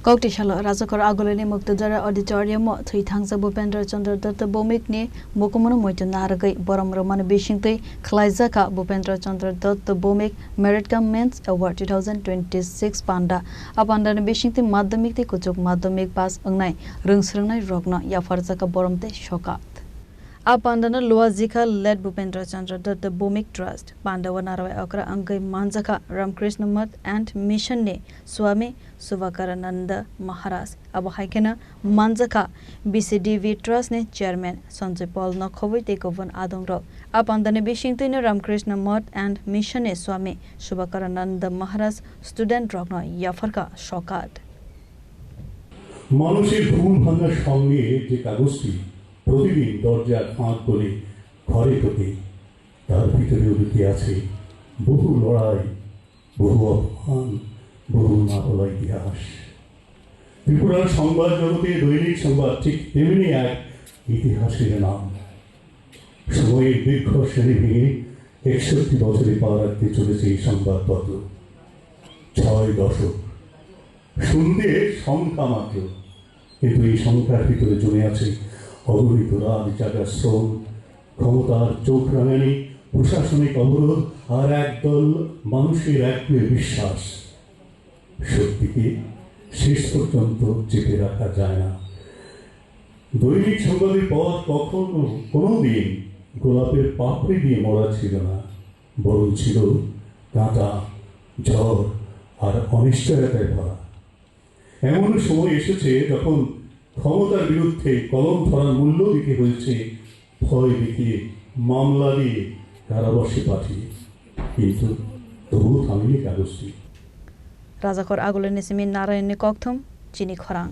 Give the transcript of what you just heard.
Koktishala Razakor Agolini Muktadara Auditorium, Three Thangsa Bhupendra Chandra Datta Bomikni, Mokumunu Moitanaragai, Boram Roman Bishinte, Klaizaka Bhupendra Chandra Datta Bomik, Merit Comments Award 2026 Panda, Apandan Bishinte Madamik, Kuchuk Madamik Pass Ungnai, Rungsrunai Rogna, Yafarzaka Boromte Shokat. Apandana Luazika led Bhupendra Chandra Datta Bomik Trust, Pandavanara Akra Angai Manzaka, Ramkrishna Mat and Mission Ne, Swami Suvakarananda Maharaj, Abahaikena Manzaka, BCDV Trust Ne Chairman, Sanjay Paul Nakhovi Tekovan Adongrok, Apandana Bishington Ramkrishna Mat and Mission Ne Swami Suvakarananda Maharaj, Student Rogna, Yafarka, Shokat. মানুষের ঘুম ভাঙার সঙ্গে যে কাগজটি প্রতিদিন দরজার ফাঁক করে ঘরে ঢোকে তার ভিতরে লুকিয়ে আছে বহু লড়াই, বহু অপমান, বহু না বলা ইতিহাস। ত্রিপুরার সংবাদ জগতে দৈনিক সংবাদ ঠিক তেমনি এক ইতিহাসের নাম। সময়ের দীর্ঘ শ্রেণী ভেঙে ৬১ বছরে পা রাখতে চলেছে এই সংবাদপত্র। ৬ দশক শুনতে সংখ্যা মাত্র, কিন্তু এই সংখ্যার ভিতরে জমে আছে অগণিত রাত জাগা শ্রম, ক্ষমতার চোখ রাঙানি, প্রশাসনিক অবরোধ আর একদল মানুষের একগুয়ে বিশ্বাস। সত্যিকে শেষ পর্যন্ত চেপে রাখা যায় না। দৈনিক সংবাদের পথ কখনো কোনোদিন গোলাপের পাপড়ি দিয়ে মরা ছিল না, বরং ছিল কাঁটা, ঝড় আর অনিশ্চয়তায় ভরা। এমন সময় এসেছে যখন ক্ষমতার বিরুদ্ধে কলম ধরার মূল্য দিতে হয়েছে, ভয় দেখিয়ে, মামলা দিয়ে, কারাবাসে পাঠিয়ে, কিন্তু তবুও থামেনি কাগজটি। Razakor Agolini Simin Narayani Kokthum, Chini Khorang.